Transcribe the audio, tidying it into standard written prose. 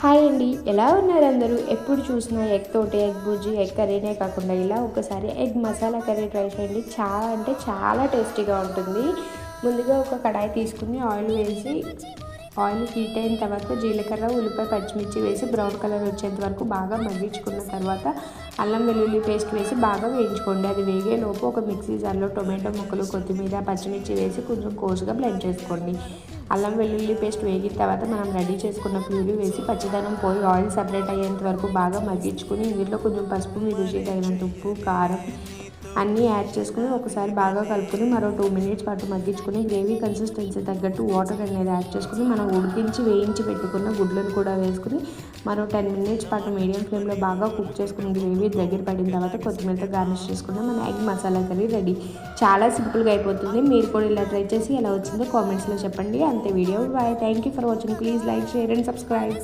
Hi అండి, ఎలా ఉన్నారు అందరూ? ఎప్పుడు చూసినా ఎగ్ తోటి ఎగ్ బుజ్జి ఎగ్ కర్రీనే కాకుండా ఇలా ఒకసారి ఎగ్ మసాలా కర్రీ ట్రై చేయండి. చాలా అంటే చాలా టేస్టీగా ఉంటుంది. ముందుగా ఒక కడాయి తీసుకుని ఆయిల్ హీట్ అయిన తర్వాత జీలకర్ర, ఉల్లిపాయ, పచ్చిమిర్చి వేసి బ్రౌన్ కలర్ వచ్చేంత వరకు బాగా మగ్గించుకున్న తర్వాత అల్లం వెల్లుల్లి పేస్ట్ వేసి బాగా వేయించుకోండి. అది వేగేలోపు ఒక మిక్సీ జార్లో టొమాటో ముక్కలు, కొత్తిమీర, పచ్చిమిర్చి వేసి కొంచెం కోసుగా బ్లెండ్ చేసుకోండి. అల్లం వెల్లుల్లి పేస్ట్ వేగిన తర్వాత మనం రెడీ చేసుకున్న ప్యూరీ వేసి పచ్చిదనం పోయి ఆయిల్ సపరేట్ అయ్యేంత వరకు బాగా మగ్గించుకుని ఇందులో కొంచెం పసుపు, మీ రుచికి తగినంత ఉప్పు, కారం అన్నీ యాడ్ చేసుకుని ఒకసారి బాగా కలుపుకొని మరో 2 మినిట్స్ పాటు మగ్గించుకుని గ్రేవీ కన్సిస్టెన్సీ తగ్గట్టు వాటర్ అనేది యాడ్ చేసుకుని మనం ఉడికించి వేయించి పెట్టుకున్న గుడ్లను కూడా వేసుకుని మరో 10 మినిట్స్ పాటు మీడియం ఫ్లేమ్లో బాగా కుక్ చేసుకుని గ్రేవీ దగ్గర పడిన తర్వాత కొత్తిమీరతో గార్నిష్ చేసుకుని మన ఎగ్ మసాలా కర్రీ రెడీ. చాలా సింపుల్గా అయిపోతుంది. మీరు కూడా ఇలా ట్రై చేసి ఎలా వచ్చిందో కామెంట్స్లో చెప్పండి. అంతే video. Bye. Thank you for watching. Please like, share and subscribe.